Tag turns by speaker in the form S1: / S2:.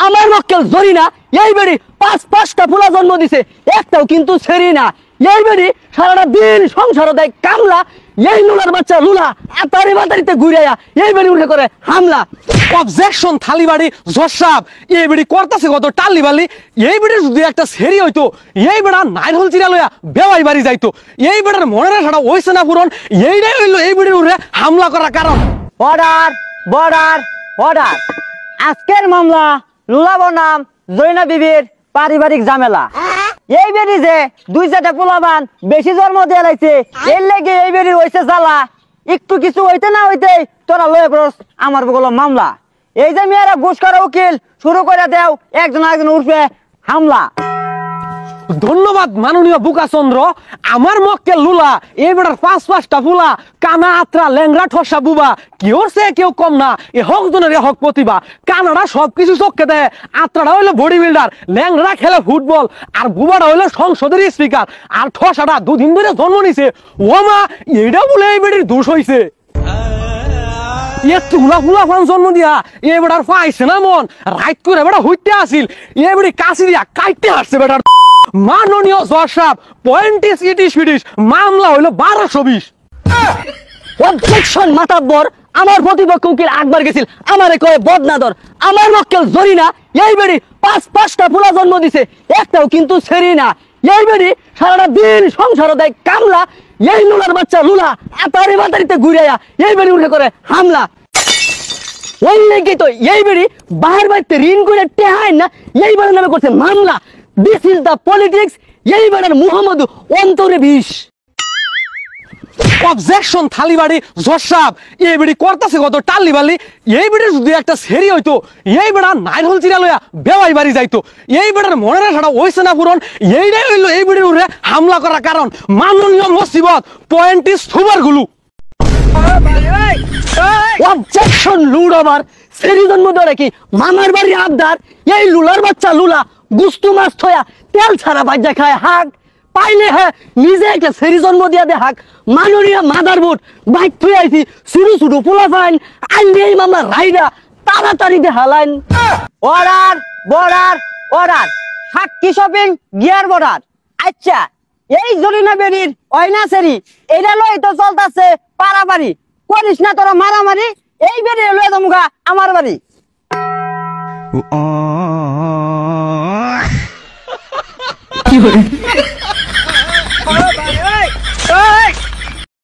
S1: আমার মক্কেল জরিনা এই বেড়ি পাঁচটা ফুলা জন্ম দিছে, একটাও কিন্তু ছেড়ি না। এই বেড়ি সারাটা দিন সংসার দেয় কামলা, এই লুলার বাচ্চা লুলা আতারি বাতারিতে ঘুরাইয়া এই বেড়ি উঠে করে হামলা।
S2: অবজেকশন থালিবাড়ি জজ সাহেব, এই বেড়ি করতেছে কত টাল্লি বালি। এই বেড়ির যদি একটা সেরি হইতো, এই বেড়া নাইরহল চিরা লইয়া বেওয়াই বাড়ি যাইতো। এই বেড়ার মনের আশাটা হইছে না পূরণ, এইটাই হইলো এই বেড়ির উপরে হামলা করার কারণ।
S1: Order border order. আজকের মামলা লুলা বনাম জৈনা বিবির পারিবারিক ঝামেলা। এই বেরি যে দুই চারটা পোলাবান বেশি জন্ম দিয়ে লাইছে, এর লেগে এই বেরি হইছে জ্বালা। একটু কিছু হইতে না হইতে তোরা লয়ে পড়স আমার বগল মামলা। এই যে মেয়েরা ঘুষ করা উকিল শুরু করে দেও, একজন একজন উঠবে হামলা।
S2: ধন্যবাদ মাননীয় বুকাচন্দ্র। আমার মক্কেল লুলা এই বেটার পাঁচটা ফুলা কানা আত্রা ল্যাংরা ঠসা বুবা, কেউ সে কেউ কম না। এ হক জনের হক প্রতিভা। কানাডা সবকিছু চোখে দেয়, আত্রাটা হইলো বডি বিল্ডার, ল্যাংরা খেলে ফুটবল, আর বুবাটা হইলো সংসদের স্পিকার, আর ঠসাটা দুদিন ধরে জন্ম নিছে। ও মা, এইটা বলে এই বেটির দোষ হইছে। জন্ম দিয়া এ বেটার পাইছে না মন, রাইট করে বেটা হইতে আসিল, এ বেটি কাশি দিয়া কাইতে আসছে বেটার। মাননীয় জজ সাহেব, পয়েন্টিস ইটিস ফিটিস, মামলা হইলো 1220।
S1: অবজেকশন মাতাব্বর। আমার প্রতিপক্ষ উকিল আকবর গেছিল, আমারে কয়ে বদনাদর। আমার মক্কেল জরিনা এই বেড়ি পাঁচটা ফুলা জন্ম দিছে, একটাও কিন্তু ছেড়ি না। এই বেড়ি সারাটা দিন সংসার দেয় কামলা, এই লুলার বাচ্চা লুলা আতারি বাতারিতে ঘুরাইয়া এই বেড়ি উঠে করে হামলা। ওই লেগে তো এই বেড়ি বাহির বাড়িতে ঋণ করে টেহাই না, এই বেড়ার নামে করছে মামলা। This is the politics. এই বেড়ার মুহাম্মদ অন্তরে বিষ।
S2: অবজেকশন থালিবাড়ি জজ সাহেব, এই বেড়ি করতেছে কত টাল্লি বালি। এই বেড়ির যদি একটা সেরি হইতো, এই বেড়া নাইরহল চিরা লইয়া বেওয়াই বাড়ি যাইতো। এই বেড়ার মনের আশাটা হইছে না পূরণ, এইটাই হইলো এই বেড়ির উপরে হামলা করার কারণ। মাননীয় মুসিবত, পয়েন্টিস সুপার গুলু।
S1: অবজেকশন লুড আমার সেরি জন্ম ধরে কি মামার বাড়ি আবদার। এই লুলার বাচ্চা লুলা গুস্তু মাছ থয়া তেল ছাড়া বাজ্যা খায় হাক পাইলে হ্যাঁ নিজে একটা সেরি জন্ম দিয়া দে হাক। মাননীয় মাদার বোর্ড বাইক থুই আইছি, শুরু শুরু পোলা ফাইন আইলে এই মামলা রাইডা তাড়াতাড়ি দে হালাইন। Order border order. সাক্ষী শপিং গিয়ার বর্ডার। আচ্ছা, এই জরিনা বেরির অয়না সেরি এটা লই তো চলতেছে পারাবাড়ি, করিস না তোরা মারামারি। এই বেরি লয়ে যামুগা আমার বাড়ি।
S3: কি